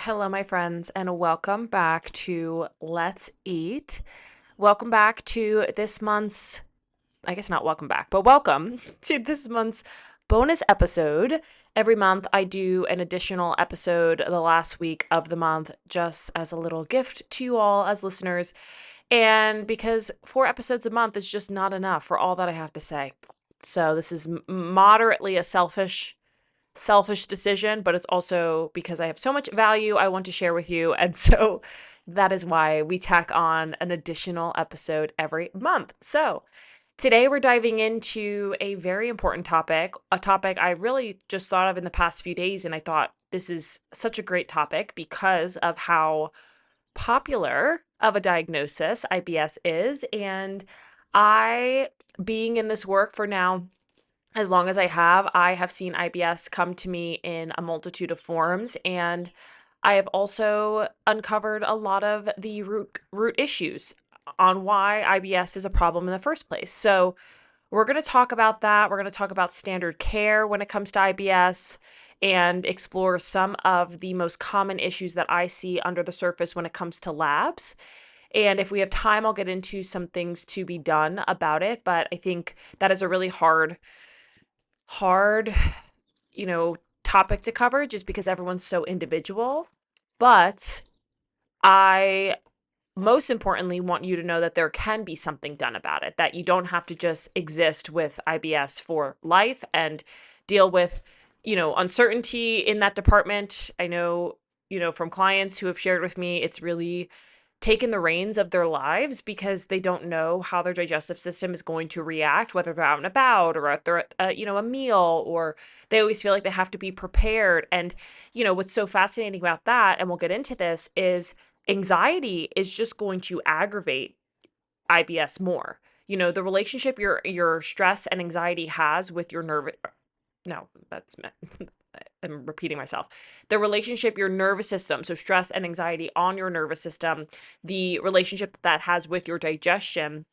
Hello, my friends, and welcome back to Let's Eat. Welcome back to this month's, I guess not welcome back, but welcome to this month's bonus episode. Every month, I do an additional episode the last week of the month, just as a little gift to you all as listeners. And because 4 episodes a month is just not enough for all that I have to say. So, this is moderately a selfish decision, but it's also because I have so much value I want to share with you. And so that is why we tack on an additional episode every month. So today we're diving into a very important topic, a topic I really just thought of in the past few days. And I thought this is such a great topic because of how popular of a diagnosis IBS is. And I, being in this work for now, as long as I have seen IBS come to me in a multitude of forms, and I have also uncovered a lot of the root issues on why IBS is a problem in the first place. So we're going to talk about that. We're going to talk about standard care when it comes to IBS and explore some of the most common issues that I see under the surface when it comes to labs. And if we have time, I'll get into some things to be done about it. But I think that is a really hard, topic to cover just because everyone's so individual. But I most importantly want you to know that there can be something done about it, that you don't have to just exist with IBS for life and deal with, uncertainty in that department. I know, from clients who have shared with me, it's really taken the reins of their lives because they don't know how their digestive system is going to react, whether they're out and about or at their, a meal, or they always feel like they have to be prepared. And, what's so fascinating about that, and we'll get into this, is anxiety is just going to aggravate IBS more. The relationship your stress and anxiety has with your nerve. No, that's I'm repeating myself. The relationship your nervous system, so stress and anxiety on your nervous system, the relationship that has with your digestion,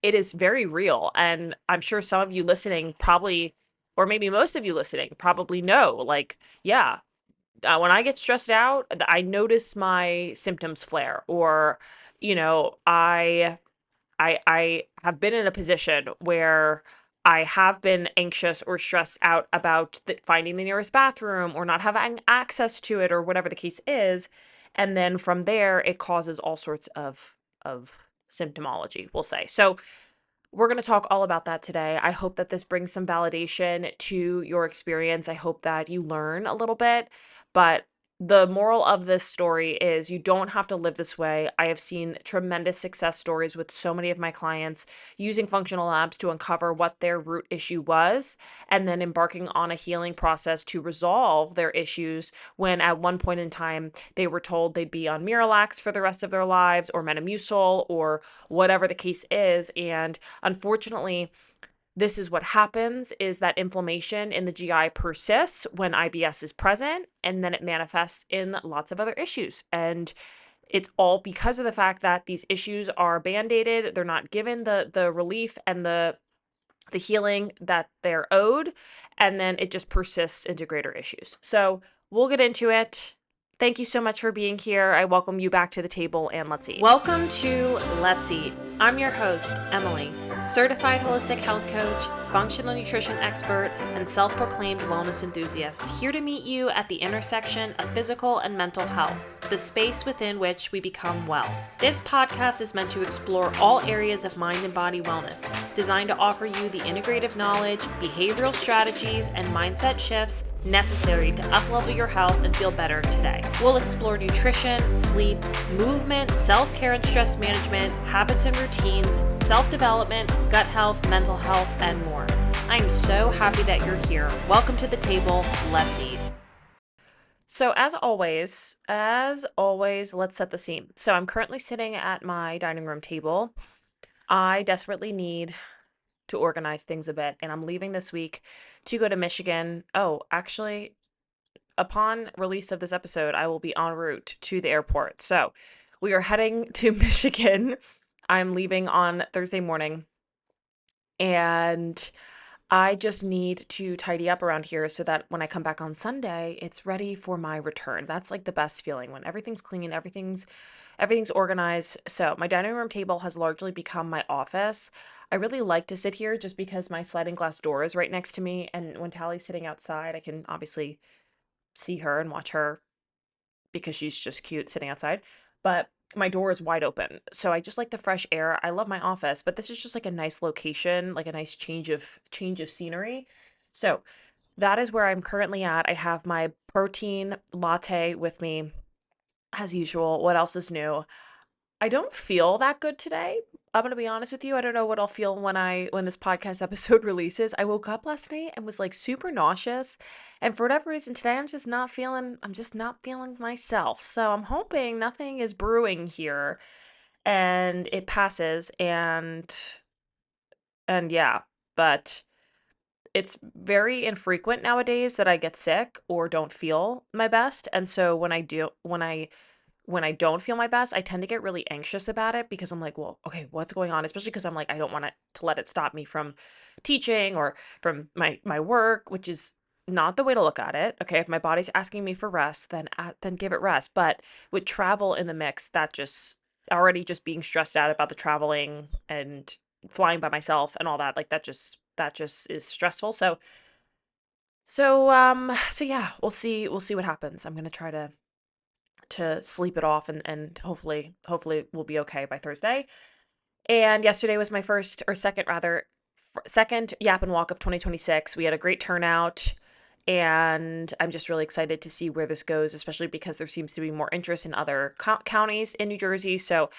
it is very real. And I'm sure some of you listening probably, or maybe most of you listening probably know, like, yeah, when I get stressed out, I notice my symptoms flare, or, I have been in a position where I have been anxious or stressed out about finding the nearest bathroom or not having access to it or whatever the case is. And then from there, it causes all sorts of symptomology, we'll say. So we're going to talk all about that today. I hope that this brings some validation to your experience. I hope that you learn a little bit, but the moral of this story is you don't have to live this way. I have seen tremendous success stories with so many of my clients using functional labs to uncover what their root issue was and then embarking on a healing process to resolve their issues when at one point in time they were told they'd be on Miralax for the rest of their lives or Metamucil or whatever the case is. And unfortunately, this is what happens, is that inflammation in the GI persists when IBS is present, and then it manifests in lots of other issues. And it's all because of the fact that these issues are band-aided. They're not given the relief and the healing that they're owed, and then it just persists into greater issues. So we'll get into it. Thank you so much for being here. I welcome you back to the table, and let's eat. Welcome to Let's Eat. I'm your host, Emily, certified holistic health coach, functional nutrition expert, and self-proclaimed wellness enthusiast, here to meet you at the intersection of physical and mental health, the space within which we become well. This podcast is meant to explore all areas of mind and body wellness, designed to offer you the integrative knowledge, behavioral strategies, and mindset shifts necessary to uplevel your health and feel better today. We'll explore nutrition, sleep, movement, self-care and stress management, habits and routines, self-development, gut health, mental health, and more. I am so happy that you're here. Welcome to the table. Let's eat. So as always, let's set the scene. So I'm currently sitting at my dining room table. I desperately need to organize things a bit, and I'm leaving this week to go to Michigan. Oh, actually, upon release of this episode, I will be en route to the airport. So we are heading to Michigan. I'm leaving on Thursday morning, and I just need to tidy up around here so that when I come back on Sunday, it's ready for my return. That's like the best feeling when everything's clean, everything's organized. So, my dining room table has largely become my office. I really like to sit here just because my sliding glass door is right next to me, and when Tally's sitting outside, I can obviously see her and watch her because she's just cute sitting outside. But my door is wide open. So I just like the fresh air. I love my office, but this is just like a nice location, like a nice change of scenery. So that is where I'm currently at. I have my protein latte with me as usual. What else is new? I don't feel that good today. I'm gonna be honest with you. I don't know what I'll feel when this podcast episode releases. I woke up last night and was like super nauseous, and for whatever reason today I'm just not feeling myself. So I'm hoping nothing is brewing here and it passes and yeah, but it's very infrequent nowadays that I get sick or don't feel my best. And so when I don't feel my best, I tend to get really anxious about it because I'm like, well, okay, what's going on? Especially because I'm like, I don't want it to let it stop me from teaching or from my work, which is not the way to look at it. Okay, if my body's asking me for rest, then give it rest. But with travel in the mix, that just already just being stressed out about the traveling and flying by myself and all that, like that just is stressful. So yeah, we'll see what happens. I'm gonna try to sleep it off and hopefully we'll be okay by Thursday. And yesterday was my first or second rather second Yap and Walk of 2026. We had a great turnout and I'm just really excited to see where this goes, especially because there seems to be more interest in other counties in New Jersey. So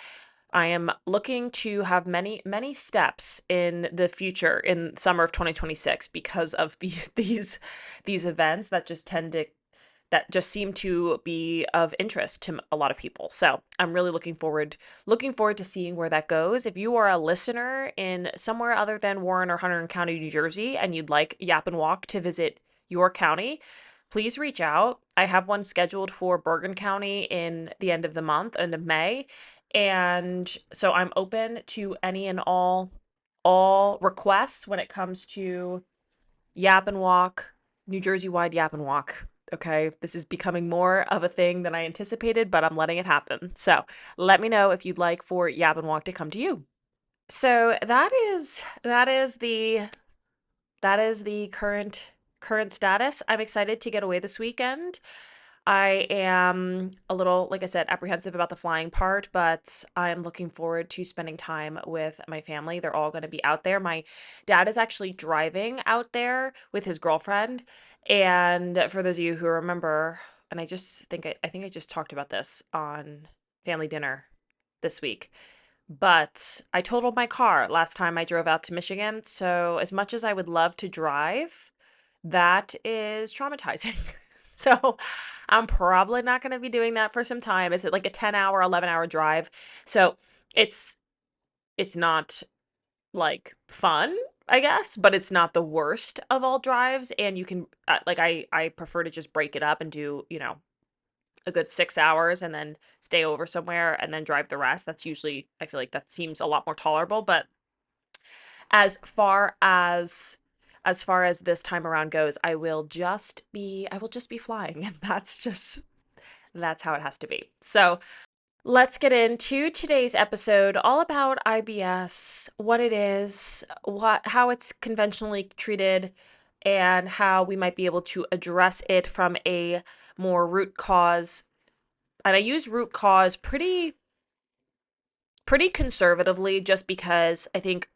I am looking to have many steps in the future in summer of 2026 because of these events that just seem to be of interest to a lot of people. So I'm really looking forward to seeing where that goes. If you are a listener in somewhere other than Warren or Hunter County, New Jersey, and you'd like Yap and Walk to visit your county, please reach out. I have one scheduled for Bergen County in the end of May. And so I'm open to any and all requests when it comes to Yap and Walk, New Jersey wide Yap and Walk. Okay, this is becoming more of a thing than I anticipated, but I'm letting it happen. So let me know if you'd like for Yap and Walk to come to you. So that is the current status. I'm excited to get away this weekend. I am a little, like I said, apprehensive about the flying part, but I'm looking forward to spending time with my family. They're all going to be out there. My dad is actually driving out there with his girlfriend. And for those of you who remember, and I think I just talked about this on family dinner this week. But I totaled my car last time I drove out to Michigan. So, as much as I would love to drive, that is traumatizing. So, I'm probably not going to be doing that for some time. It's like a 10-hour, 11-hour drive. So, it's it's not like fun, I guess, but it's not the worst of all drives and you can like I prefer to just break it up and do, a good 6 hours and then stay over somewhere and then drive the rest. That's usually, I feel like that seems a lot more tolerable. But as far as as far as this time around goes, I will just be flying. And that's how it has to be. So let's get into today's episode all about IBS, what it is, how it's conventionally treated, and how we might be able to address it from a more root cause. And I use root cause pretty conservatively just because I think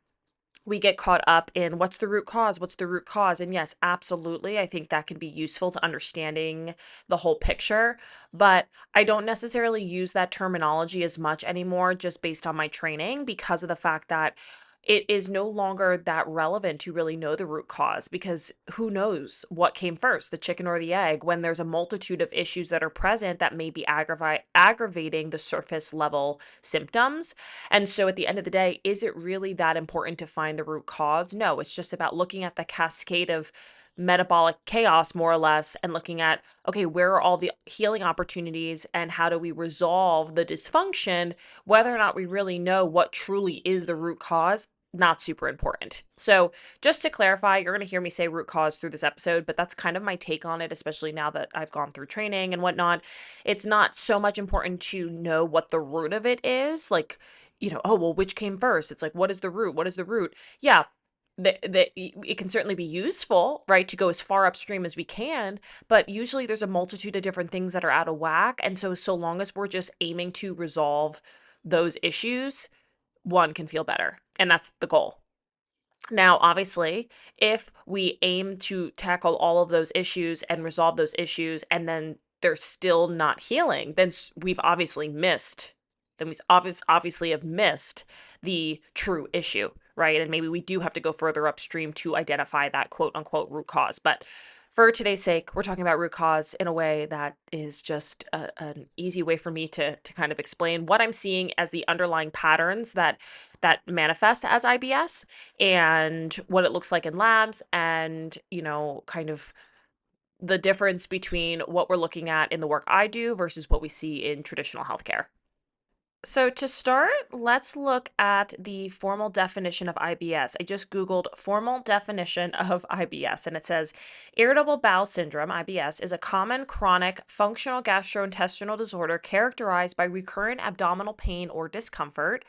we get caught up in what's the root cause? What's the root cause? And yes, absolutely. I think that can be useful to understanding the whole picture. But I don't necessarily use that terminology as much anymore just based on my training because of the fact that it is no longer that relevant to really know the root cause because who knows what came first, the chicken or the egg, when there's a multitude of issues that are present that may be aggravating the surface level symptoms. And so at the end of the day, is it really that important to find the root cause? No, it's just about looking at the cascade of metabolic chaos, more or less, and looking at, okay, where are all the healing opportunities and how do we resolve the dysfunction, whether or not we really know what truly is the root cause. not super important. So, just to clarify, you're going to hear me say root cause through this episode, but that's kind of my take on it, especially now that I've gone through training and whatnot. It's not so much important to know what the root of it is. Like, oh, well, which came first? It's like, what is the root? What is the root? Yeah, it can certainly be useful, right, to go as far upstream as we can, but usually there's a multitude of different things that are out of whack. And so long as we're just aiming to resolve those issues, one can feel better. And that's the goal. Now, obviously, if we aim to tackle all of those issues and resolve those issues and then they're still not healing, then we've obviously missed, then we obviously have missed the true issue, right? And maybe we do have to go further upstream to identify that quote unquote root cause. But for today's sake, we're talking about root cause in a way that is just an easy way for me to kind of explain what I'm seeing as the underlying patterns that manifest as IBS and what it looks like in labs and, kind of the difference between what we're looking at in the work I do versus what we see in traditional healthcare. So, to start, let's look at the formal definition of IBS. I just Googled formal definition of IBS, and it says Irritable Bowel Syndrome, IBS, is a common chronic functional gastrointestinal disorder characterized by recurrent abdominal pain or discomfort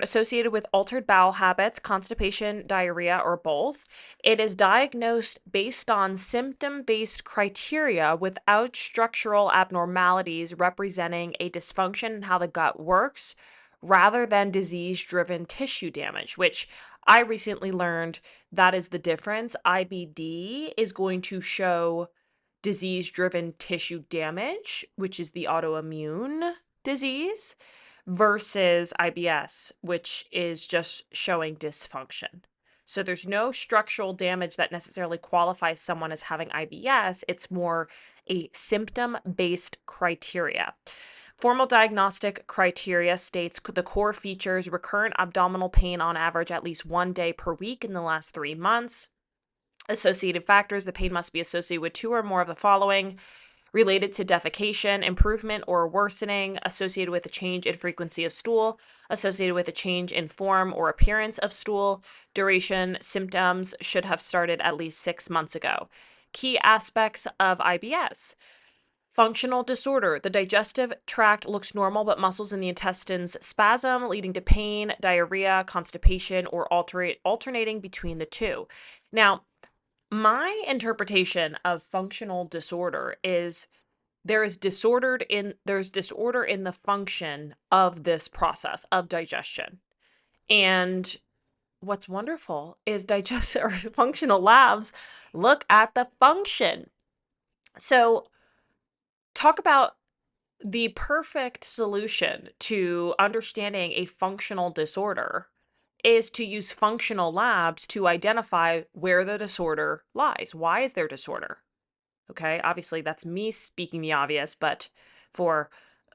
associated with altered bowel habits, constipation, diarrhea, or both. It is diagnosed based on symptom based criteria without structural abnormalities representing a dysfunction in how the gut works rather than disease driven tissue damage, which I recently learned that is the difference. IBD is going to show disease driven tissue damage, which is the autoimmune disease, versus IBS, which is just showing dysfunction. So there's no structural damage that necessarily qualifies someone as having IBS. It's more a symptom based criteria. Formal diagnostic criteria states the core features recurrent abdominal pain on average at least 1 day per week in the last 3 months. Associated factors, the pain must be associated with 2 or more of the following: related to defecation, improvement or worsening, associated with a change in frequency of stool, associated with a change in form or appearance of stool, duration, symptoms should have started at least 6 months ago. Key aspects of IBS. Functional disorder. The digestive tract looks normal, but muscles in the intestines spasm, leading to pain, diarrhea, constipation, or alternating between the two. Now, my interpretation of functional disorder is there's disorder in the function of this process of digestion. And what's wonderful is digest or functional labs look at the function. So, talk about the perfect solution to understanding a functional disorder is to use functional labs to identify where the disorder lies. Why is there disorder? Okay, obviously that's me speaking the obvious, but for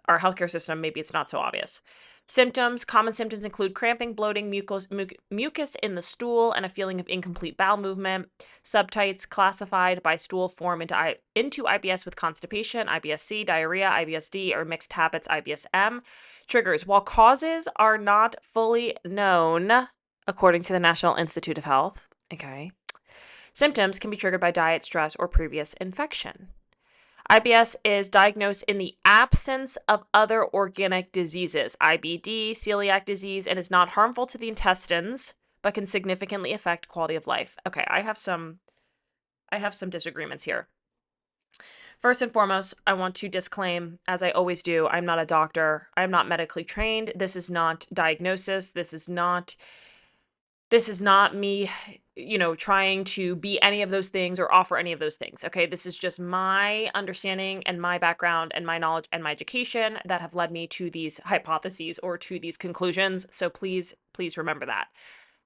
our healthcare system, maybe it's not so obvious. Symptoms. Common symptoms include cramping, bloating, mucus in the stool, and a feeling of incomplete bowel movement. Subtypes classified by stool form into IBS with constipation, IBS-C, diarrhea, IBS-D, or mixed habits, IBS-M. Triggers. While causes are not fully known, according to the National Institute of Health, okay, symptoms can be triggered by diet, stress, or previous infection. IBS is diagnosed in the absence of other organic diseases, IBD, celiac disease, and is not harmful to the intestines, but can significantly affect quality of life. Okay, I have some disagreements here. First and foremost, I want to disclaim, as I always do, I'm not a doctor. I'm not medically trained. This is not diagnosis. This is not me, trying to be any of those things or offer any of those things. Okay. This is just my understanding and my background and my knowledge and my education that have led me to these hypotheses or to these conclusions. So please, please remember that.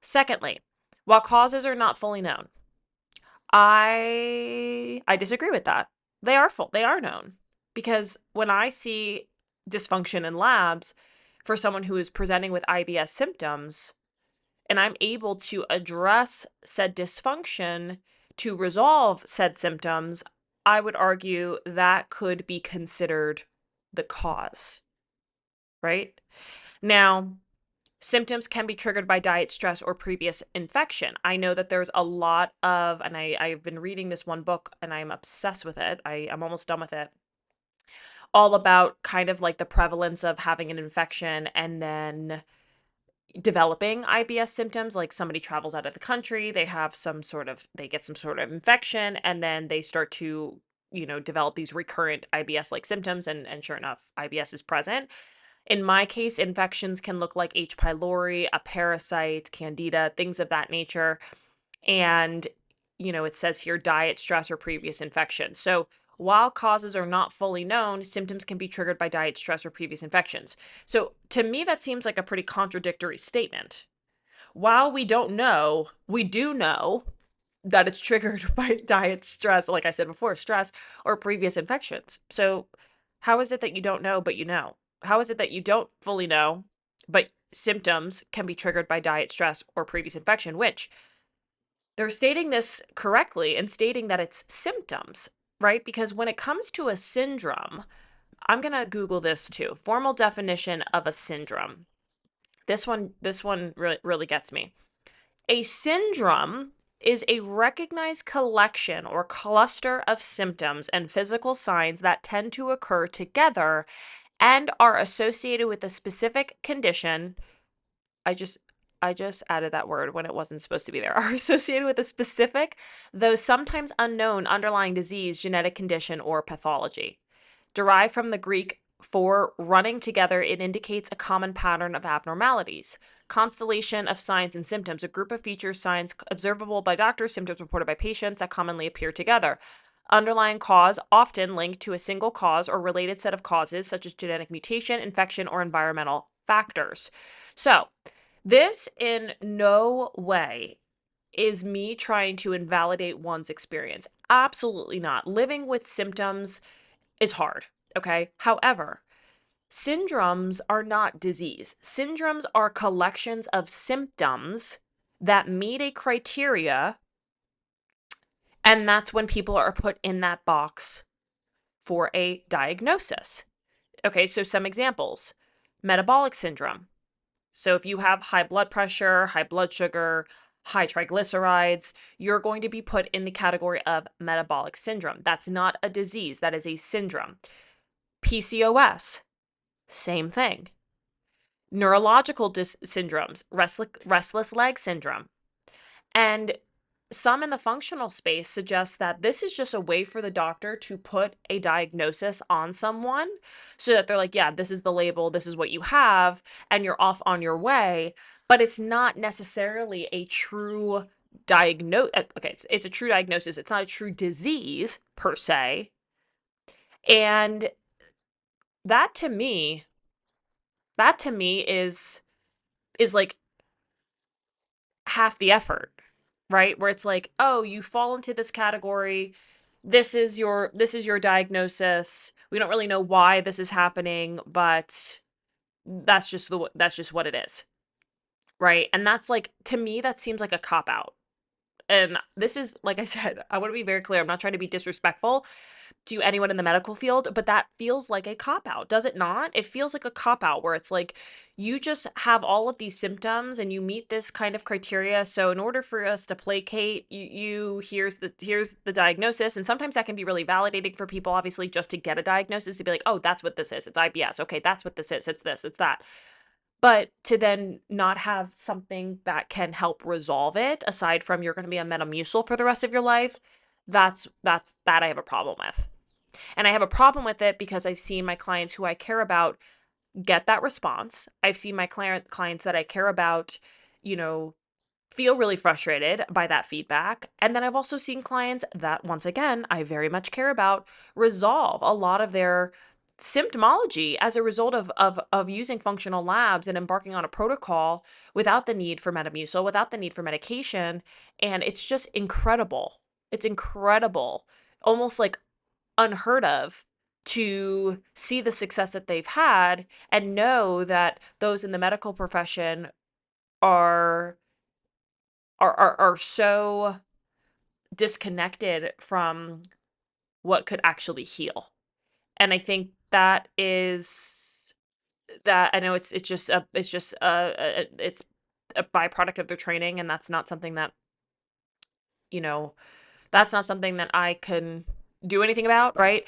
Secondly, while causes are not fully known, I disagree with that. They are known, because when I see dysfunction in labs for someone who is presenting with IBS symptoms, and I'm able to address said dysfunction to resolve said symptoms, I would argue that could be considered the cause, right? Now, Symptoms can be triggered by diet, stress, or previous infection. I know that there's a lot of, and I've been reading this one book and I'm obsessed with it. I'm almost done with it. All about kind of like the prevalence of having an infection and then developing IBS symptoms. Like somebody travels out of the country, they get some sort of infection, and then they start to, develop these recurrent IBS like symptoms. And sure enough, IBS is present. In my case, infections can look like H. pylori, a parasite, candida, things of that nature. And, it says here diet, stress, or previous infection. So while causes are not fully known, symptoms can be triggered by diet, stress, or previous infections. So to me, that seems like a pretty contradictory statement. While we don't know, we do know that it's triggered by diet, stress, like I said before, stress, or previous infections. So how is it that you don't know, but you know? How is it that you don't fully know, but symptoms can be triggered by diet, stress, or previous infection, which they're stating this correctly and stating that it's symptoms, right? Because when it comes to a syndrome, I'm going to Google this too. Formal definition of a syndrome. This one really gets me. A syndrome is a recognized collection or cluster of symptoms and physical signs that tend to occur together and are associated with a specific condition. I just I just added that word when it wasn't supposed to be there. Are associated with a specific, though sometimes unknown underlying disease, genetic condition, or pathology. Derived from the Greek for running together, it indicates a common pattern of abnormalities. Constellation of signs and symptoms, a group of features, signs observable by doctors, symptoms reported by patients that commonly appear together. Underlying cause, often linked to a single cause or related set of causes, such as genetic mutation, infection, or environmental factors. So, this in no way is me trying to invalidate one's experience. Absolutely not. Living with symptoms is hard, okay? However, syndromes are not disease. Syndromes are collections of symptoms that meet a criteria, and that's when people are put in that box for a diagnosis. Okay, so some examples. Metabolic syndrome. So if you have high blood pressure, high blood sugar, high triglycerides, you're going to be put in the category of metabolic syndrome. That's not a disease, that is a syndrome. PCOS, same thing. Neurological syndromes, restless leg syndrome. And some in the functional space suggest that this is just a way for the doctor to put a diagnosis on someone so that they're like, yeah, this is the label, this is what you have, and you're off on your way. But it's not necessarily a true diagnose. Okay, it's a true diagnosis. It's not a true disease per se. And that to me, that to me is like half the effort, right? Where it's like, "Oh, you fall into this category. This is your diagnosis. We don't really know why this is happening, but that's just what it is." Right? And that's like to me that seems like a cop out. And this is like I said, I want to be very clear. I'm not trying to be disrespectful to anyone in the medical field, but that feels like a cop out, does it not? It feels like a cop out where it's like you just have all of these symptoms and you meet this kind of criteria. So in order for us to placate you, here's the diagnosis, and sometimes that can be really validating for people. Obviously, just to get a diagnosis to be like, oh, that's what this is. It's IBS. Okay, that's what this is. It's this. It's that. But to then not have something that can help resolve it, aside from you're going to be on Metamucil for the rest of your life, that I have a problem with. And I have a problem with it because I've seen my clients who I care about get that response. I've seen my clients that I care about, you know, feel really frustrated by that feedback. And then I've also seen clients that, once again, I very much care about resolve a lot of their symptomology as a result of using functional labs and embarking on a protocol without the need for Metamucil, without the need for medication. And it's just incredible. It's incredible. Almost like unheard of to see the success that they've had and know that those in the medical profession are are so disconnected from what could actually heal. And I think that is that I know it's a byproduct of their training, and that's not something that, you know, that's not something that I can do anything about, right?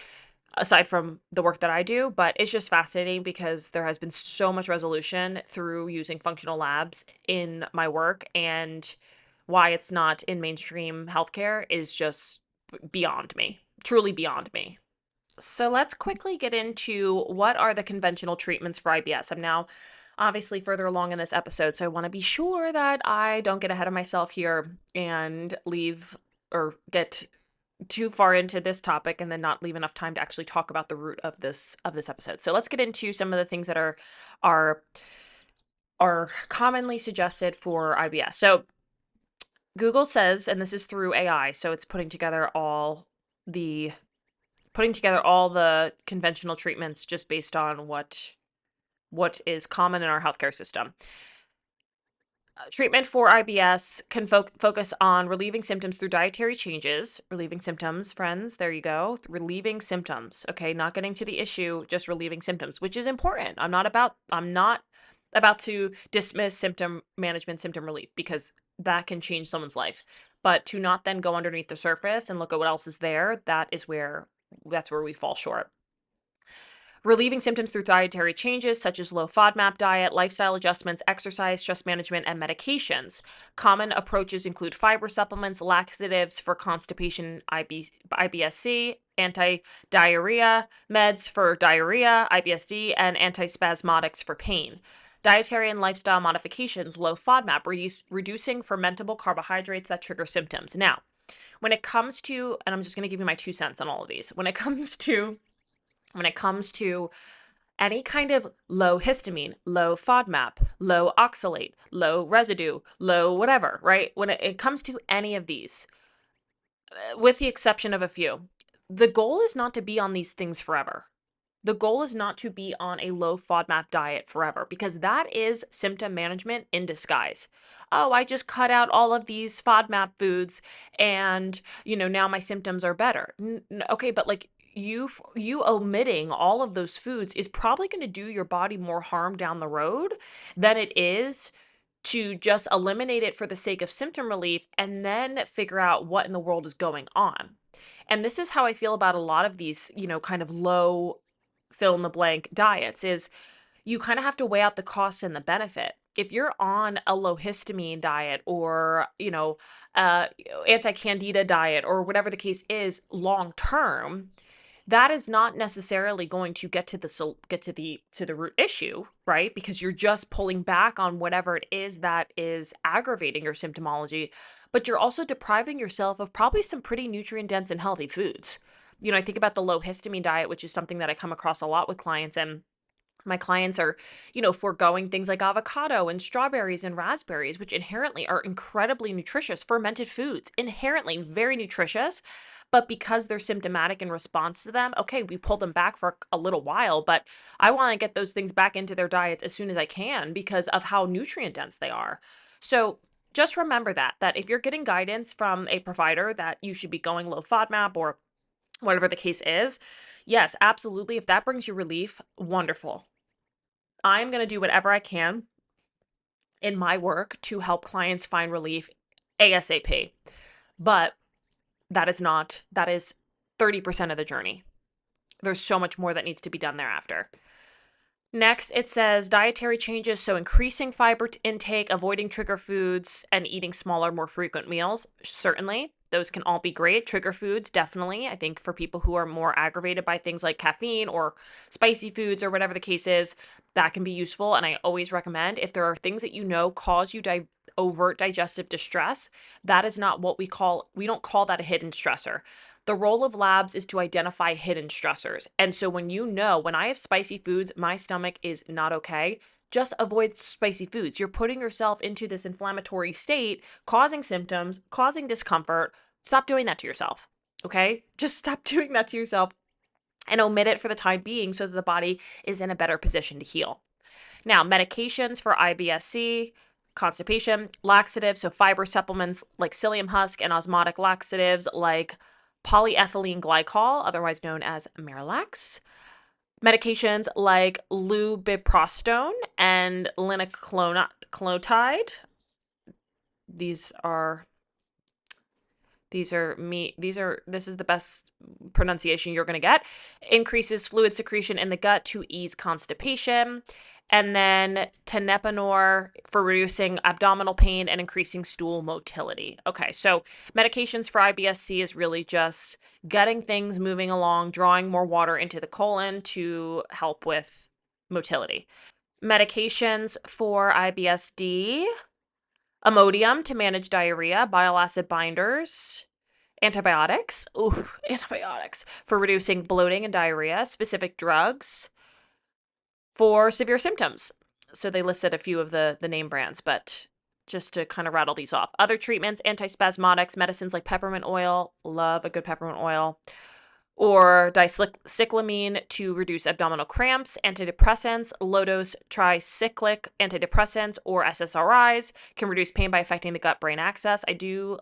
Aside from the work that I do, but it's just fascinating because there has been so much resolution through using functional labs in my work, and why it's not in mainstream healthcare is just beyond me, truly beyond me. So let's quickly get into what are the conventional treatments for IBS. I'm now obviously further along in this episode, so I want to be sure that I don't get ahead of myself here and leave or get too far into this topic and then not leave enough time to actually talk about the root of this episode. So let's get into some of the things that are are commonly suggested for IBS. So Google says, and this is through AI, so it's the putting together all the conventional treatments just based on what is common in our healthcare system. Treatment for IBS can focus on relieving symptoms through dietary changes. Relieving symptoms, friends, there you go. Relieving symptoms, okay? Not getting to the issue, just relieving symptoms, which is important. I'm not about to dismiss symptom management, symptom relief, because that can change someone's life. But to not then go underneath the surface and look at what else is there, that's where we fall short. Relieving symptoms through dietary changes such as low FODMAP diet, lifestyle adjustments, exercise, stress management, and medications. Common approaches include fiber supplements, laxatives for constipation, IBS-C, anti-diarrhea, meds for diarrhea, IBS-D, and antispasmodics for pain. Dietary and lifestyle modifications, low FODMAP, reducing fermentable carbohydrates that trigger symptoms. Now, when it comes to, and I'm just going to give you my 2 cents on all of these, when it comes to any kind of low histamine, low FODMAP, low oxalate, low residue, low whatever, right? When it comes to any of these, with the exception of a few, the goal is not to be on these things forever. The goal is not to be on a low FODMAP diet forever, because that is symptom management in disguise. Oh, I just cut out all of these FODMAP foods and, now my symptoms are better. Okay, but like you omitting all of those foods is probably going to do your body more harm down the road than it is to just eliminate it for the sake of symptom relief and then figure out what in the world is going on. And this is how I feel about a lot of these, kind of low fill in the blank diets is you kind of have to weigh out the cost and the benefit. If you're on a low histamine diet or, uh, anti-candida diet or whatever the case is long term, that is not necessarily going to get to the root issue, right? Because you're just pulling back on whatever it is that is aggravating your symptomology, but you're also depriving yourself of probably some pretty nutrient dense and healthy foods. I think about the low histamine diet, which is something that I come across a lot with clients, and my clients are, foregoing things like avocado and strawberries and raspberries, which inherently are incredibly nutritious, fermented foods, inherently very nutritious. But because they're symptomatic in response to them, okay, we pull them back for a little while, but I want to get those things back into their diets as soon as I can because of how nutrient dense they are. So just remember that if you're getting guidance from a provider that you should be going low FODMAP or whatever the case is, yes, absolutely. If that brings you relief, wonderful. I'm going to do whatever I can in my work to help clients find relief ASAP. But that is 30% of the journey. There's so much more that needs to be done thereafter. Next, it says dietary changes. So increasing fiber intake, avoiding trigger foods, and eating smaller, more frequent meals. Certainly, those can all be great. Trigger foods, definitely. I think for people who are more aggravated by things like caffeine or spicy foods or whatever the case is, that can be useful. And I always recommend if there are things that cause you overt digestive distress, that is not what we don't call that a hidden stressor. The role of labs is to identify hidden stressors. And so when I have spicy foods, my stomach is not okay, just avoid spicy foods. You're putting yourself into this inflammatory state, causing symptoms, causing discomfort. Stop doing that to yourself. Okay? Just stop doing that to yourself and omit it for the time being so that the body is in a better position to heal. Now, medications for IBS-C, constipation, laxatives, so fiber supplements like psyllium husk, and osmotic laxatives like polyethylene glycol, otherwise known as Marilax. Medications like lubiprostone and linaclotide. These are this is the best pronunciation you're going to get. Increases fluid secretion in the gut to ease constipation. And then tenepanor for reducing abdominal pain and increasing stool motility. Okay, so medications for IBS-C is really just getting things moving along, drawing more water into the colon to help with motility. Medications for IBS-D: Imodium to manage diarrhea, bile acid binders, antibiotics. Ooh, antibiotics for reducing bloating and diarrhea, specific drugs for severe symptoms. So they listed a few of the name brands, but just to kind of rattle these off. Other treatments: antispasmodics, medicines like peppermint oil, love a good peppermint oil, or dicyclamine to reduce abdominal cramps, antidepressants, low-dose tricyclic antidepressants or SSRIs can reduce pain by affecting the gut-brain axis. I do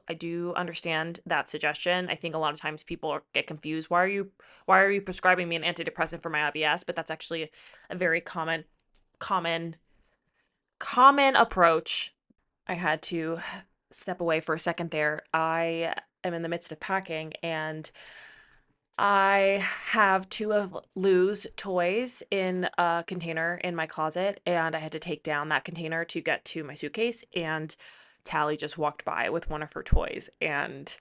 understand that suggestion. I think a lot of times people get confused. Why are you prescribing me an antidepressant for my IBS? But that's actually a very common approach. I had to step away for a second there. I am in the midst of packing, and I have two of Lou's toys in a container in my closet, and I had to take down that container to get to my suitcase. And Tally just walked by with one of her toys, and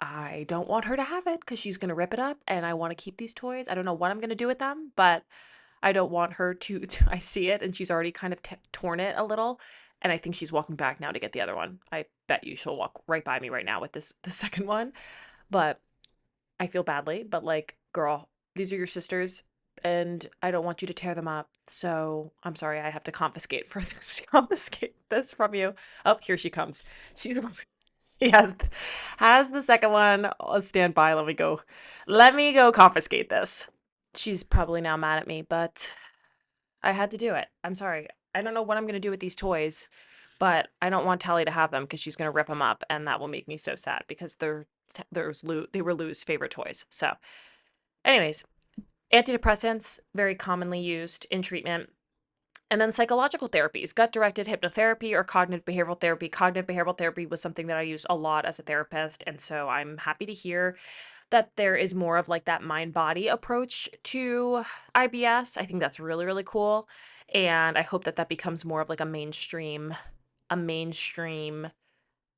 I don't want her to have it because she's going to rip it up, and I want to keep these toys. I don't know what I'm going to do with them, but I don't want her to, I see it, and she's already kind of torn it a little. And I think she's walking back now to get the other one. I bet you she'll walk right by me right now with the second one. But I feel badly, but like, girl, these are your sisters, and I don't want you to tear them up. So I'm sorry, I have to confiscate this from you. Oh, here she comes. She's He has the second one. I'll stand by. Let me go confiscate this. She's probably now mad at me, but I had to do it. I'm sorry. I don't know what I'm gonna do with these toys, but I don't want Tally to have them because she's gonna rip them up, and that will make me so sad because they were Lou's favorite toys. So, anyways, antidepressants very commonly used in treatment. And then psychological therapies: gut-directed hypnotherapy or cognitive behavioral therapy. Cognitive behavioral therapy was something that I used a lot as a therapist, and so I'm happy to hear that there is more of like that mind body approach to IBS. I think that's really, really cool. And I hope that that becomes more of like a mainstream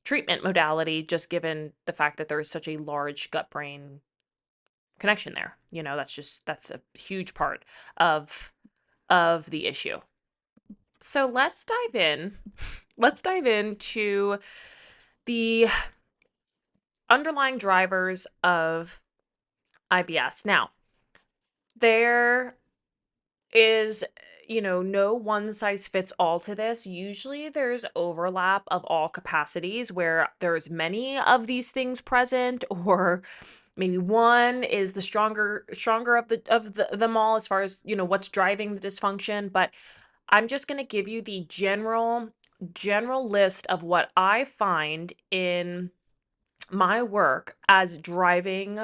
treatment modality, just given the fact that there is such a large gut brain connection there. That's a huge part of the issue. So let's dive in. Let's dive into the underlying drivers of IBS. Now, there is, no one size fits all to this. Usually there's overlap of all capacities where there's many of these things present, or maybe one is the stronger of them all as far as, what's driving the dysfunction. But I'm just going to give you the general list of what I find in my work as driving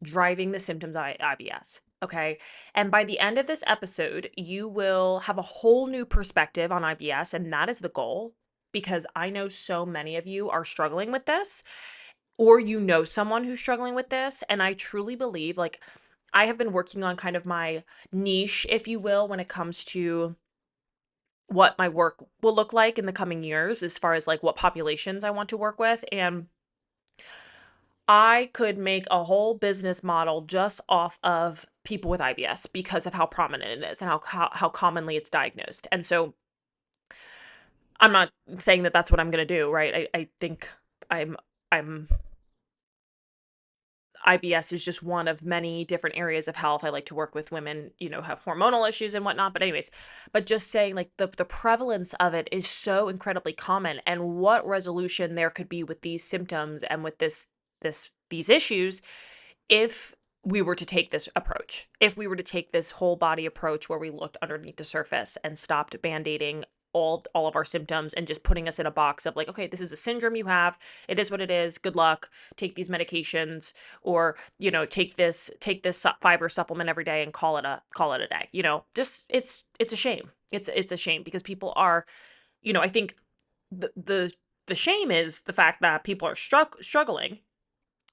the symptoms of IBS. Okay. And by the end of this episode, you will have a whole new perspective on IBS. And that is the goal, because I know so many of you are struggling with this, or someone who's struggling with this. And I truly believe, like, I have been working on kind of my niche, if you will, when it comes to what my work will look like in the coming years, as far as like what populations I want to work with. And I could make a whole business model just off of people with IBS because of how prominent it is and how commonly it's diagnosed. And so I'm not saying that that's what I'm going to do, right? I think I'm IBS is just one of many different areas of health. I like to work with women, have hormonal issues and whatnot. But anyways, but just saying, like, the prevalence of it is so incredibly common, and what resolution there could be with these symptoms and with these issues if we were to take this approach, if we were to take this whole body approach where we looked underneath the surface and stopped band-aiding all of our symptoms and just putting us in a box of like, okay, this is a syndrome you have. It is what it is. Good luck. Take these medications, or take this fiber supplement every day and call it a day. Just it's a shame. It's a shame because people are, I think the shame is the fact that people are struggling,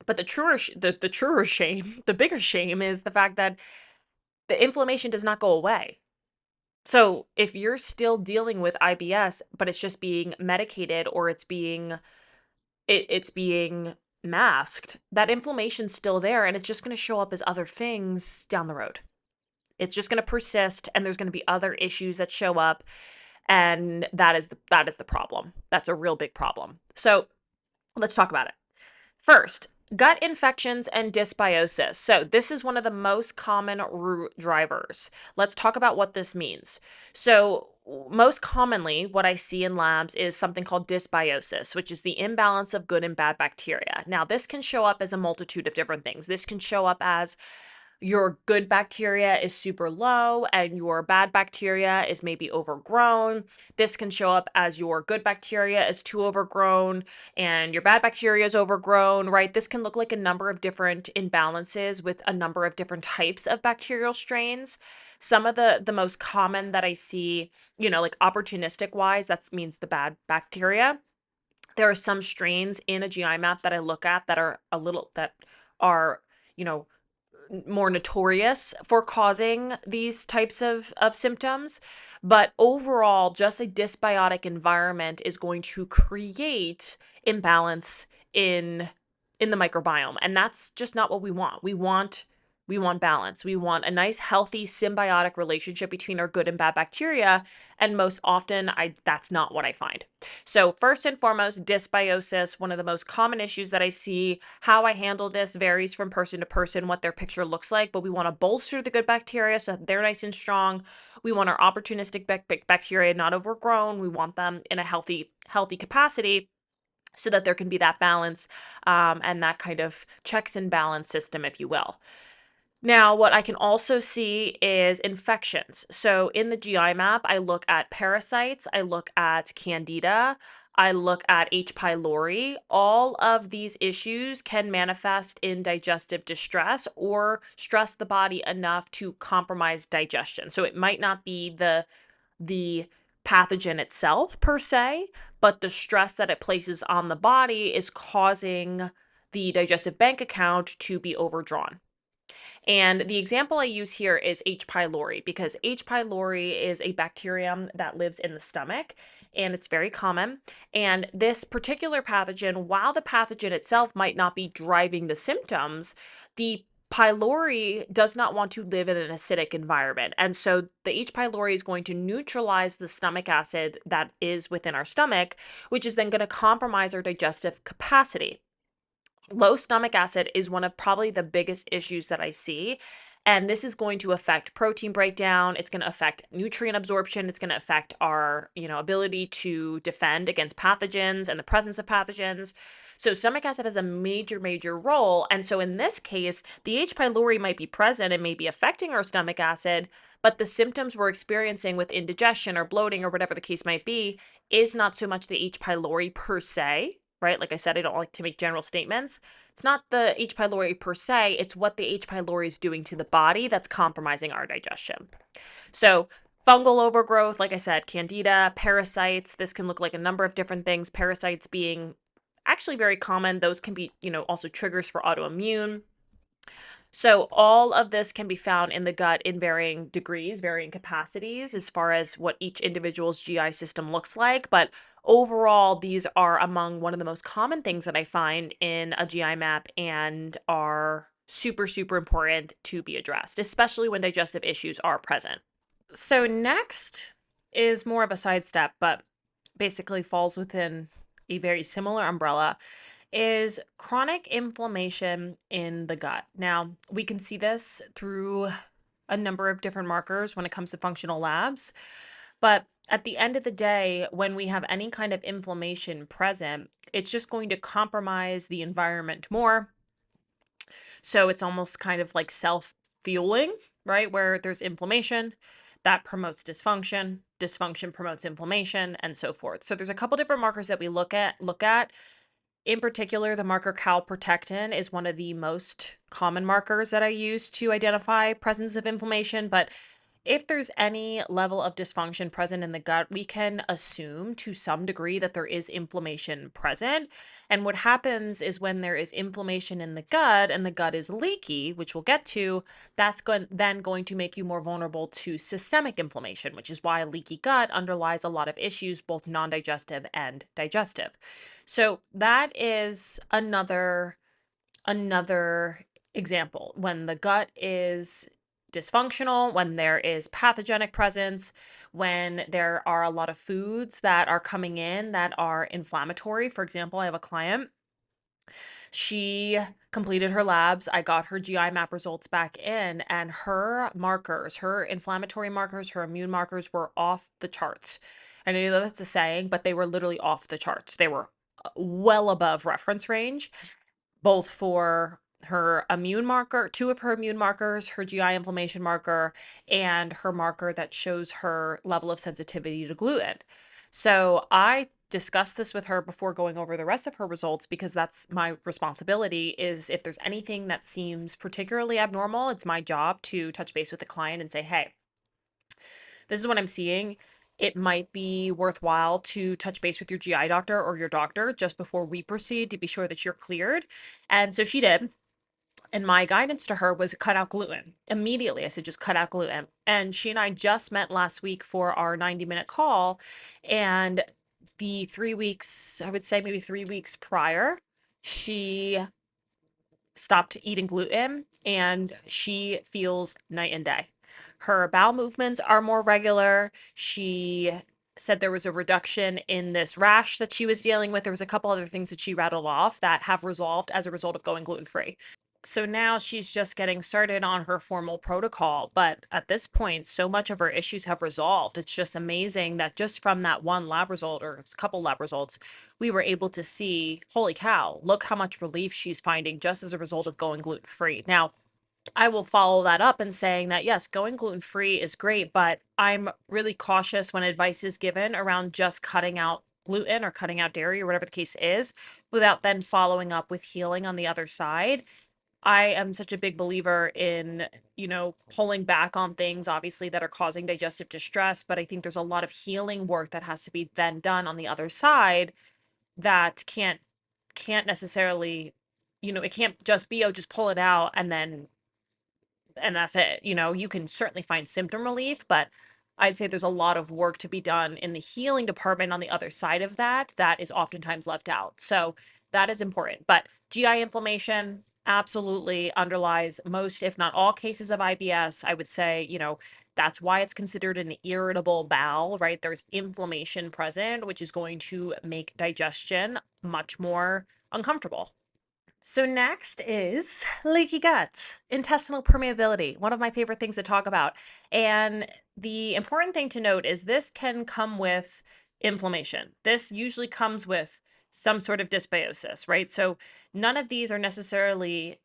but the truer shame, the bigger shame is the fact that the inflammation does not go away. So if you're still dealing with IBS, but it's just being medicated, or it's being masked, that inflammation's still there, and it's just going to show up as other things down the road. It's just going to persist, and there's going to be other issues that show up, and that is the problem. That's a real big problem. So let's talk about it. First, gut infections and dysbiosis. So, this is one of the most common root drivers. Let's talk about what this means. So, most commonly, what I see in labs is something called dysbiosis, which is the imbalance of good and bad bacteria. Now, this can show up as a multitude of different things. This can show up as your good bacteria is super low and your bad bacteria is maybe overgrown. This can show up as your good bacteria is too overgrown and your bad bacteria is overgrown, right? This can look like a number of different imbalances with a number of different types of bacterial strains. Some of the most common that I see, like opportunistic wise, that means the bad bacteria. There are some strains in a GI map that I look at that are, you know, more notorious for causing these types of symptoms. But overall, just a dysbiotic environment is going to create imbalance in the microbiome. And that's just not what we want. We want balance. We want a nice, healthy, symbiotic relationship between our good and bad bacteria. And most often, that's not what I find. So first and foremost, dysbiosis, one of the most common issues that I see. How I handle this varies from person to person, what their picture looks like, but we want to bolster the good bacteria so that they're nice and strong. We want our opportunistic bacteria not overgrown. We want them in a healthy capacity so that there can be that balance, and that kind of checks and balance system, if you will. Now, what I can also see is infections. So in the GI map, I look at parasites, I look at candida, I look at H. pylori. All of these issues can manifest in digestive distress or stress the body enough to compromise digestion. So it might not be the pathogen itself per se, but the stress that it places on the body is causing the digestive bank account to be overdrawn. And the example I use here is H. pylori, because H. pylori is a bacterium that lives in the stomach and it's very common. And this particular pathogen, while the pathogen itself might not be driving the symptoms, the pylori does not want to live in an acidic environment. And so the H. pylori is going to neutralize the stomach acid that is within our stomach, which is then going to compromise our digestive capacity. Low stomach acid is one of probably the biggest issues that I see. And this is going to affect protein breakdown. It's going to affect nutrient absorption. It's going to affect our, ability to defend against pathogens and the presence of pathogens. So stomach acid has a major, major role. And so in this case, the H. pylori might be present and may be affecting our stomach acid, but the symptoms we're experiencing with indigestion or bloating or whatever the case might be is not so much the H. pylori per se, right? Like I said, I don't like to make general statements. It's not the H. pylori per se, it's what the H. pylori is doing to the body that's compromising our digestion. So, fungal overgrowth, like I said, candida, parasites, this can look like a number of different things. Parasites being actually very common. Those can be, also triggers for autoimmune. So all of this can be found in the gut in varying degrees, varying capacities as far as what each individual's GI system looks like. But overall, these are among one of the most common things that I find in a GI map and are super, super important to be addressed, especially when digestive issues are present. So next is more of a sidestep, but basically falls within a very similar umbrella, is chronic inflammation in the gut. Now, we can see this through a number of different markers when it comes to functional labs, but at the end of the day, when we have any kind of inflammation present, it's just going to compromise the environment more. So it's almost kind of like self-fueling, right? Where there's inflammation, That promotes dysfunction. Dysfunction promotes inflammation, and so forth. So there's a couple different markers that we look at. In particular, the marker calprotectin is one of the most common markers that I use to identify presence of inflammation. But if there's any level of dysfunction present in the gut, we can assume to some degree that there is inflammation present. And what happens is when there is inflammation in the gut and the gut is leaky, which we'll get to, that's then going to make you more vulnerable to systemic inflammation, which is why a leaky gut underlies a lot of issues, both non-digestive and digestive. So that is another example. When the gut is dysfunctional, when there is pathogenic presence, when there are a lot of foods that are coming in that are inflammatory. For example, I have a client, she completed her labs. I got her GI map results back in, and her markers, her inflammatory markers, her immune markers were off the charts. And I know that's a saying, but they were literally off the charts. They were well above reference range, both for her immune marker, two of her immune markers, her GI inflammation marker, and her marker that shows her level of sensitivity to gluten. So I discussed this with her before going over the rest of her results, because that's my responsibility. Is if there's anything that seems particularly abnormal, it's my job to touch base with the client and say, hey, this is what I'm seeing. It might be worthwhile to touch base with your GI doctor or your doctor just before we proceed to be sure that you're cleared. And so she did. And my guidance to her was cut out gluten. Immediately, I said, just cut out gluten. And she and I just met last week for our 90-minute call. And the 3 weeks, I would say maybe 3 weeks prior, she stopped eating gluten and she feels night and day. Her bowel movements are more regular. She said there was a reduction in this rash that she was dealing with. There was a couple other things that she rattled off that have resolved as a result of going gluten free. So now she's just getting started on her formal protocol. But at this point, so much of her issues have resolved. It's just amazing that just from that one lab result or a couple lab results, we were able to see, holy cow, look how much relief she's finding just as a result of going gluten free. Now, I will follow that up and saying that yes, going gluten free is great, but I'm really cautious when advice is given around just cutting out gluten or cutting out dairy or whatever the case is, without then following up with healing on the other side. I am such a big believer in, pulling back on things, obviously, that are causing digestive distress. But I think there's a lot of healing work that has to be then done on the other side that can't necessarily, it can't just be, oh, just pull it out and that's it. You can certainly find symptom relief, but I'd say there's a lot of work to be done in the healing department on the other side of that is oftentimes left out. So that is important. But GI inflammation absolutely underlies most, if not all, cases of IBS. I would say, that's why it's considered an irritable bowel, right? There's inflammation present, which is going to make digestion much more uncomfortable. So next is leaky gut, intestinal permeability, one of my favorite things to talk about. And the important thing to note is this can come with inflammation. This usually comes with some sort of dysbiosis, right? So none of these are necessarily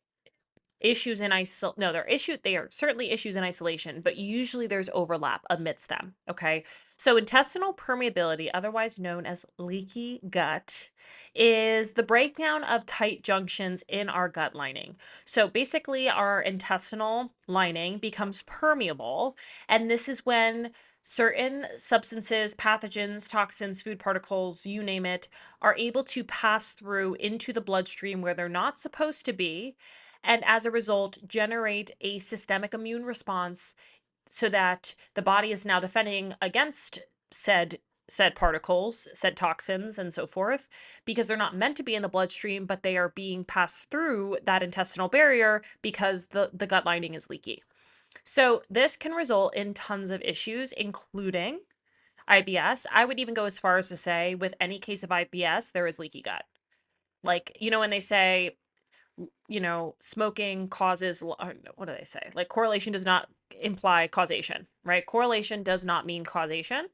issues in no, they are certainly issues in isolation, but usually there's overlap amidst them. Okay. So intestinal permeability, otherwise known as leaky gut, is the breakdown of tight junctions in our gut lining. So basically our intestinal lining becomes permeable, and this is when certain substances, pathogens, toxins, food particles, you name it, are able to pass through into the bloodstream where they're not supposed to be, and as a result generate a systemic immune response so that the body is now defending against said particles, said toxins, and so forth, because they're not meant to be in the bloodstream, but they are being passed through that intestinal barrier because the gut lining is leaky. So this can result in tons of issues, including IBS. I would even go as far as to say with any case of IBS, there is leaky gut. Like, when they say smoking causes, what do they say? Like correlation does not imply causation, right? Correlation does not mean causation.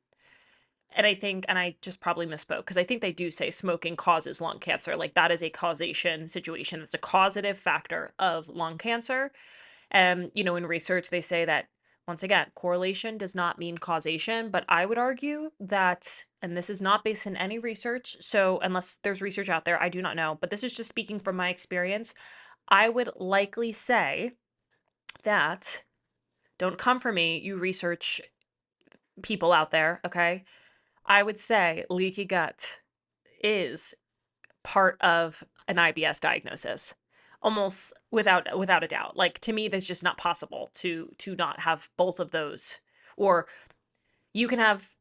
And I just probably misspoke because I think they do say smoking causes lung cancer. Like that is a causation situation. It's a causative factor of lung cancer. In research, they say that Once again, correlation does not mean causation, but I would argue that, and this is not based in any research, so unless there's research out there, I do not know, but this is just speaking from my experience. I would likely say that, don't come for me, you research people out there, okay? I would say leaky gut is part of an IBS diagnosis, almost without a doubt. Like, to me, that's just not possible to not have both of those. Or you can have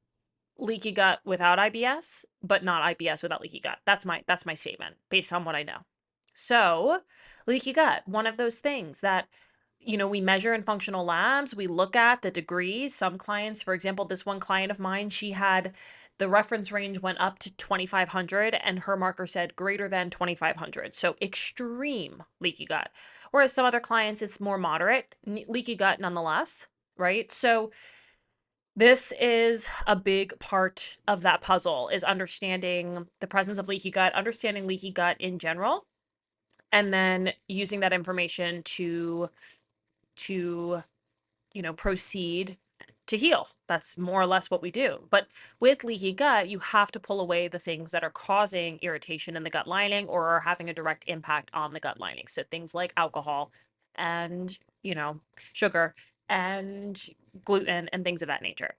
leaky gut without IBS, but not IBS without leaky gut. That's my statement based on what I know. So, leaky gut, one of those things that we measure in functional labs, we look at the degrees. Some clients, for example, this one client of mine, she had the reference range went up to 2500 and her marker said greater than 2500. So extreme leaky gut. Whereas some other clients, it's more moderate leaky gut nonetheless, right? So this is a big part of that puzzle, is understanding the presence of leaky gut, understanding leaky gut in general, and then using that information to proceed to heal. That's more or less what we do. But with leaky gut, you have to pull away the things that are causing irritation in the gut lining or are having a direct impact on the gut lining. So things like alcohol and, sugar and gluten and things of that nature.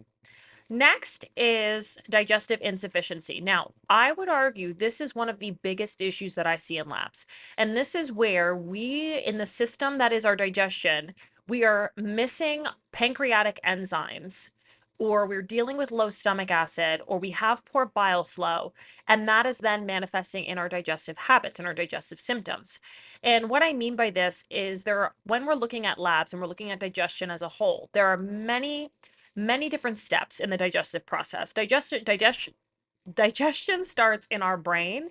Next is digestive insufficiency. Now, I would argue this is one of the biggest issues that I see in labs. And this is where we, in the system that is our digestion, we are missing pancreatic enzymes, or we're dealing with low stomach acid, or we have poor bile flow. And that is then manifesting in our digestive habits and our digestive symptoms. And what I mean by this is when we're looking at labs and we're looking at digestion as a whole, there are many different steps in the digestive process. Digestion starts in our brain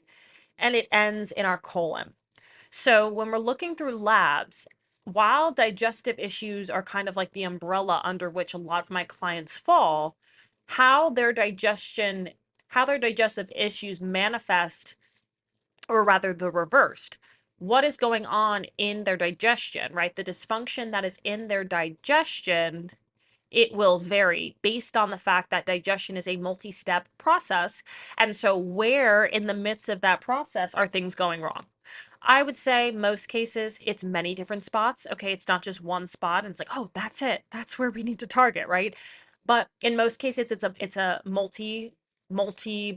and it ends in our colon. So when we're looking through labs, while digestive issues are kind of like the umbrella under which a lot of my clients fall, how their digestive issues manifest, or rather the reversed, what is going on in their digestion, right? The dysfunction that is in their digestion, it will vary based on the fact that digestion is a multi-step process. And so where in the midst of that process are things going wrong? I would say most cases it's many different spots. Okay, it's not just one spot and it's like, oh, that's it. That's where we need to target, right? But in most cases it's a multi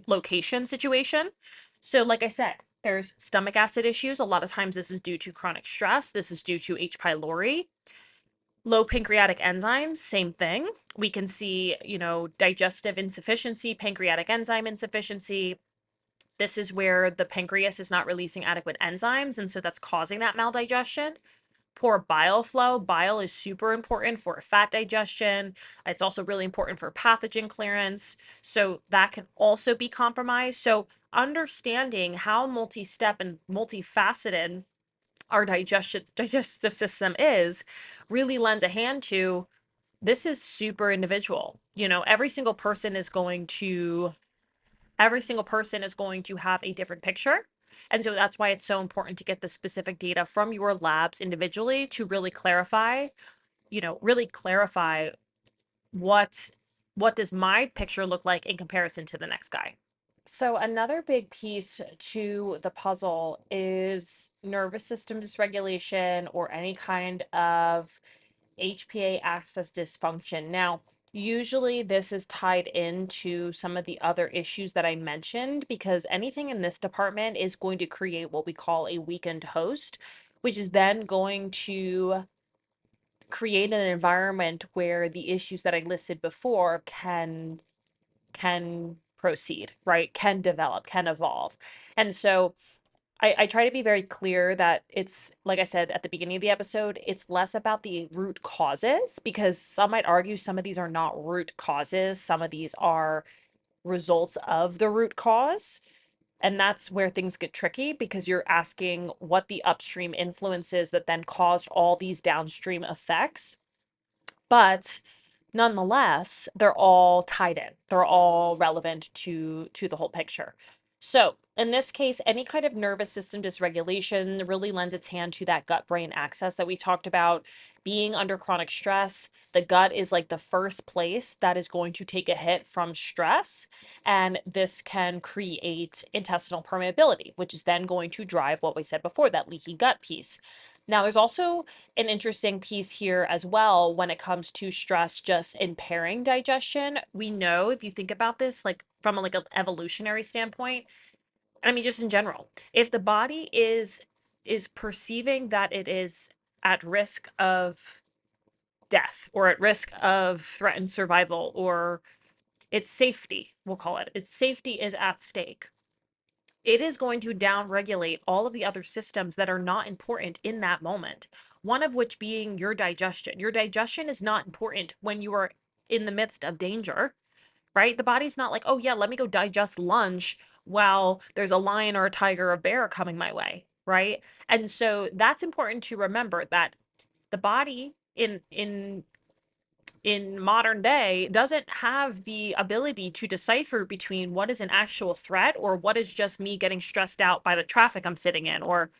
location situation. So like I said, there's stomach acid issues. A lot of times this is due to chronic stress. This is due to H. pylori. Low pancreatic enzymes, same thing. We can see, digestive insufficiency, pancreatic enzyme insufficiency. This is where the pancreas is not releasing adequate enzymes, and so that's causing that maldigestion. Poor bile flow. Bile is super important for fat digestion. It's also really important for pathogen clearance. So that can also be compromised. So understanding how multi-step and multifaceted our digestive system is really lends a hand to, this is super individual. Every single person is going to have a different picture. And so that's why it's so important to get the specific data from your labs individually to really clarify what does my picture look like in comparison to the next guy. So another big piece to the puzzle is nervous system dysregulation or any kind of HPA axis dysfunction. Now, usually this is tied into some of the other issues that I mentioned, because anything in this department is going to create what we call a weakened host, which is then going to create an environment where the issues that I listed before can proceed, right? Can develop, can evolve. And so I try to be very clear that it's, like I said at the beginning of the episode, it's less about the root causes, because some might argue some of these are not root causes. Some of these are results of the root cause. And that's where things get tricky, because you're asking what the upstream influences that then caused all these downstream effects. But nonetheless, they're all tied in. They're all relevant to the whole picture. So, in this case, any kind of nervous system dysregulation really lends its hand to that gut brain axis that we talked about. Being under chronic stress, the gut is like the first place that is going to take a hit from stress. And this can create intestinal permeability, which is then going to drive what we said before, that leaky gut piece. Now, there's also an interesting piece here as well when it comes to stress just impairing digestion. We know if you think about this, like from a, like an evolutionary standpoint, I mean, just in general, if the body is perceiving that it is at risk of death or at risk of threatened survival or its safety, we'll call it, its safety is at stake, it is going to downregulate all of the other systems that are not important in that moment. One of which being your digestion. Your digestion is not important when you are in the midst of danger, right? The body's not like, oh yeah, let me go digest lunch while there's a lion or a tiger or a bear coming my way, right? And so that's important to remember that the body in modern day doesn't have the ability to decipher between what is an actual threat or what is just me getting stressed out by the traffic I'm sitting in or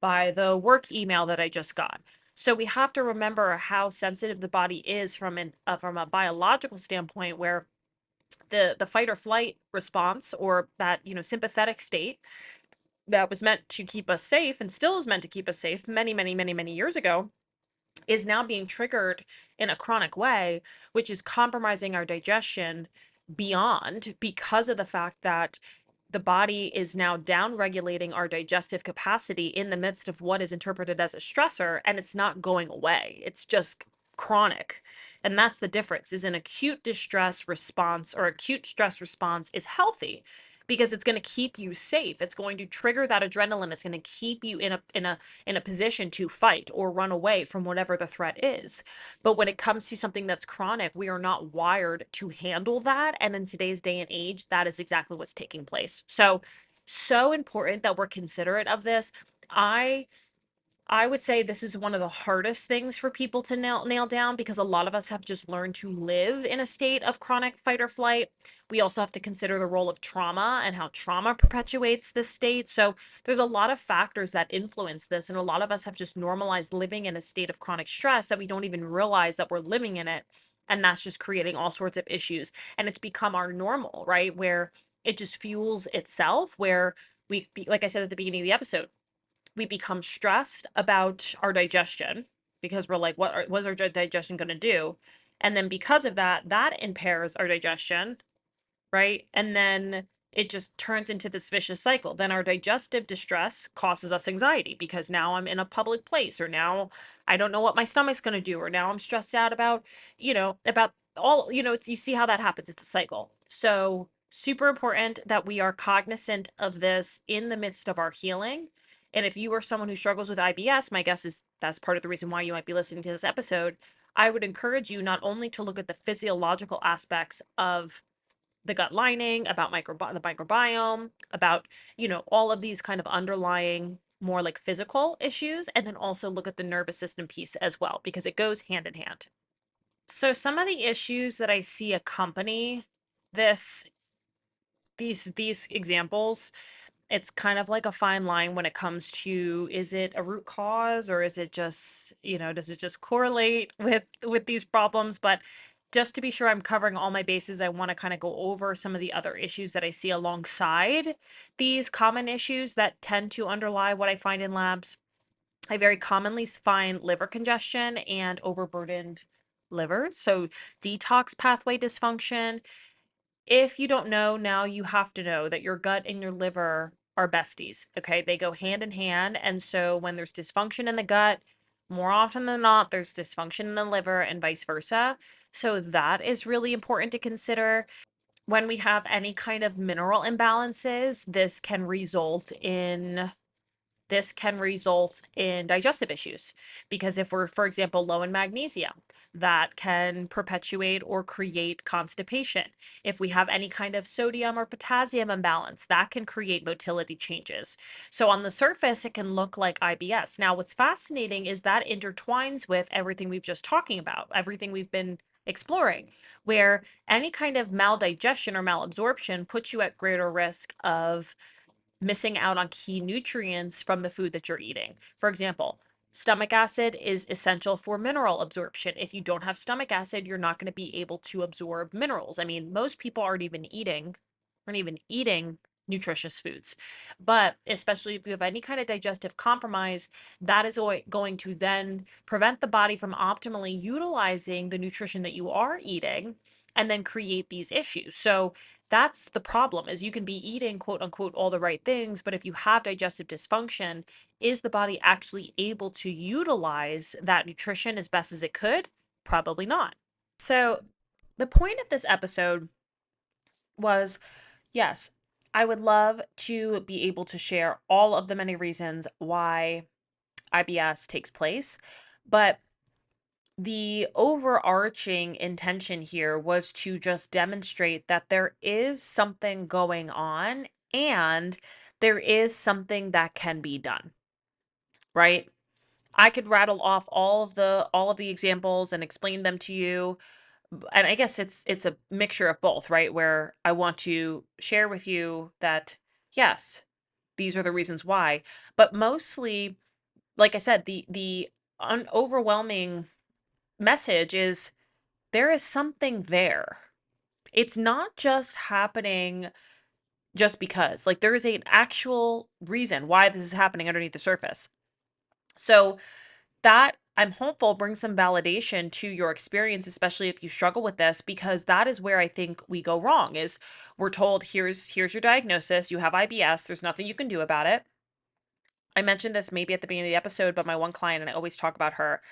by the work email that I just got. So we have to remember how sensitive the body is from a biological standpoint, where the fight or flight response, or that, sympathetic state that was meant to keep us safe and still is meant to keep us safe many, many, many, many years ago, is now being triggered in a chronic way, which is compromising our digestion beyond, because of the fact that the body is now down regulating our digestive capacity in the midst of what is interpreted as a stressor, and it's not going away. It's just chronic. And that's the difference. Is an acute distress response or acute stress response is healthy because it's going to keep you safe. It's going to trigger that adrenaline. It's going to keep you in a position to fight or run away from whatever the threat is. But when it comes to something that's chronic, we are not wired to handle that. And in today's day and age, that is exactly what's taking place. So important that we're considerate of this. I I would say this is one of the hardest things for people to nail down, because a lot of us have just learned to live in a state of chronic fight or flight. We also have to consider the role of trauma and how trauma perpetuates this state. So there's a lot of factors that influence this. And a lot of us have just normalized living in a state of chronic stress that we don't even realize that we're living in it. And that's just creating all sorts of issues. And it's become our normal, right? Where it just fuels itself, where like I said at the beginning of the episode, we become stressed about our digestion because we're like, what is our digestion going to do? And then because of that, that impairs our digestion, right? And then it just turns into this vicious cycle. Then our digestive distress causes us anxiety because now I'm in a public place, or now I don't know what my stomach's going to do, or now I'm stressed out about, about all, you see how that happens. It's a cycle. So super important that we are cognizant of this in the midst of our healing. And if you are someone who struggles with IBS, my guess is that's part of the reason why you might be listening to this episode. I would encourage you not only to look at the physiological aspects of the gut lining, about the microbiome, about, all of these kind of underlying more like physical issues, and then also look at the nervous system piece as well, because it goes hand in hand. So some of the issues that I see accompany this these examples, it's kind of like a fine line when it comes to, is it a root cause, or is it just, does it just correlate with these problems? But just to be sure I'm covering all my bases, I want to kind of go over some of the other issues that I see alongside these common issues that tend to underlie what I find in labs. I very commonly find liver congestion and overburdened livers. So detox pathway dysfunction. If you don't know, now you have to know that your gut and your liver are besties. Okay. They go hand in hand. And so when there's dysfunction in the gut, more often than not, there's dysfunction in the liver and vice versa. So that is really important to consider. When we have any kind of mineral imbalances, this can result in digestive issues, because if we're, for example, low in magnesium, that can perpetuate or create constipation. If we have any kind of sodium or potassium imbalance, that can create motility changes. So on the surface, it can look like IBS. Now, what's fascinating is that intertwines with everything we've just talking about, everything we've been exploring, where any kind of maldigestion or malabsorption puts you at greater risk of missing out on key nutrients from the food that you're eating. For example, stomach acid is essential for mineral absorption. If you don't have stomach acid, you're not going to be able to absorb minerals. I mean, most people aren't even eating nutritious foods. But especially if you have any kind of digestive compromise, that is going to then prevent the body from optimally utilizing the nutrition that you are eating and then create these issues. So that's the problem, is you can be eating quote unquote all the right things, but if you have digestive dysfunction, is the body actually able to utilize that nutrition as best as it could? Probably not. So the point of this episode was, yes, I would love to be able to share all of the many reasons why IBS takes place, but the overarching intention here was to just demonstrate that there is something going on and there is something that can be done, right? I could rattle off all of the examples and explain them to you, and I guess it's a mixture of both, right? Where I want to share with you that yes, these are the reasons why, but mostly, like I said, the overwhelming message is there is something there. It's not just happening just because. Like, there is an actual reason why this is happening underneath the surface. So that, I'm hopeful, brings some validation to your experience, especially if you struggle with this, because that is where I think we go wrong. Is we're told, here's your diagnosis, you have IBS, there's nothing you can do about it. I mentioned this maybe at the beginning of the episode, but my one client, and I always talk about her,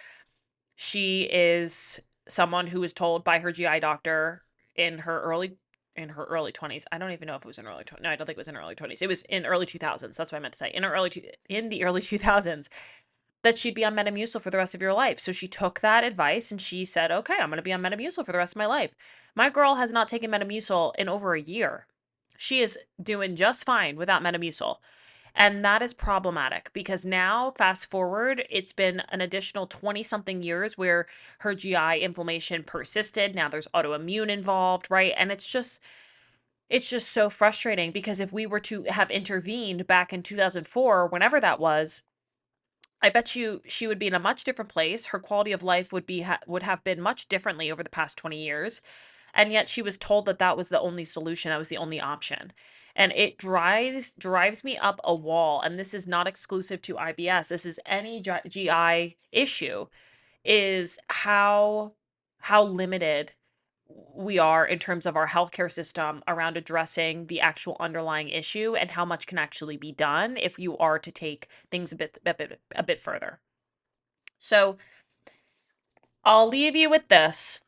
she is someone who was told by her GI doctor in her early 20s. I don't even know if it was in early 20s. No, I don't think it was in early 20s. It was in early 2000s. That's what I meant to say. In the early 2000s, that she'd be on Metamucil for the rest of your life. So she took that advice and she said, "Okay, I'm going to be on Metamucil for the rest of my life." My girl has not taken Metamucil in over a year. She is doing just fine without Metamucil. And that is problematic because now, fast forward, it's been an additional 20 something years where her GI inflammation persisted. Now there's autoimmune involved, right? And it's just so frustrating because if we were to have intervened back in 2004, whenever that was, I bet you she would be in a much different place. Her quality of life would have been much differently over the past 20 years. And yet she was told that that was the only solution, that was the only option. And it drives me up a wall. And this is not exclusive to IBS. This is any GI issue, is how limited we are in terms of our healthcare system around addressing the actual underlying issue and how much can actually be done if you are to take things a bit further. So I'll leave you with this.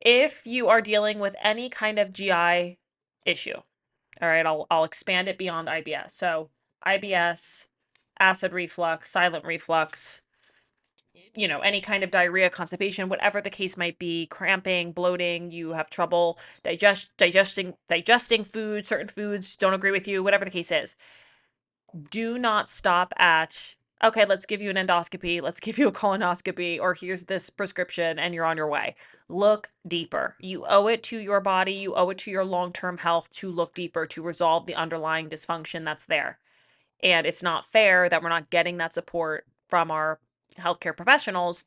If you are dealing with any kind of GI issue, all right, I'll expand it beyond IBS. So IBS, acid reflux, silent reflux, any kind of diarrhea, constipation, whatever the case might be, cramping, bloating, you have trouble digesting food, certain foods don't agree with you, whatever the case is. Do not stop at, okay, let's give you an endoscopy, let's give you a colonoscopy, or here's this prescription and you're on your way. Look deeper. You owe it to your body, you owe it to your long-term health to look deeper, to resolve the underlying dysfunction that's there. And it's not fair that we're not getting that support from our healthcare professionals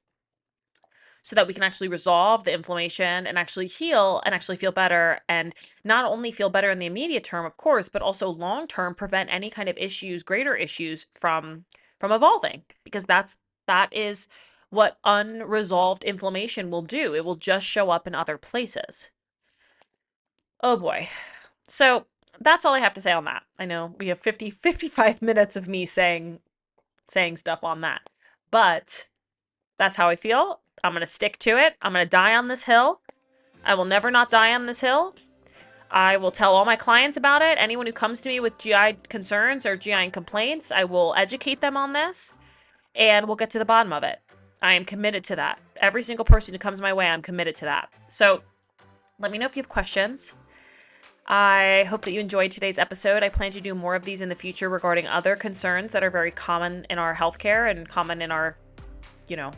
so that we can actually resolve the inflammation and actually heal and actually feel better, and not only feel better in the immediate term, of course, but also long term prevent any kind of issues, greater issues from evolving, because that is what unresolved inflammation will do. It will just show up in other places. Oh boy. So that's all I have to say on that. I know we have 55 minutes of me saying stuff on that, but that's how I feel. I'm going to stick to it. I'm going to die on this hill. I will never not die on this hill. I will tell all my clients about it. Anyone who comes to me with GI concerns or GI complaints, I will educate them on this and we'll get to the bottom of it. I am committed to that. Every single person who comes my way, I'm committed to that. So let me know if you have questions. I hope that you enjoyed today's episode. I plan to do more of these in the future regarding other concerns that are very common in our healthcare and common in our, you know,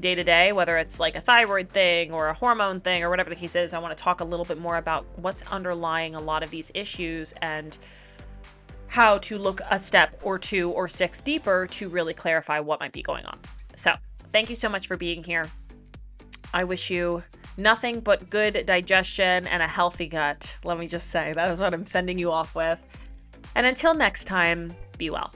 day to day, whether it's like a thyroid thing or a hormone thing or whatever the case is. I want to talk a little bit more about what's underlying a lot of these issues and how to look a step or 2 or 6 deeper to really clarify what might be going on. So thank you so much for being here. I wish you nothing but good digestion and a healthy gut. Let me just say, that is what I'm sending you off with. And until next time, be well.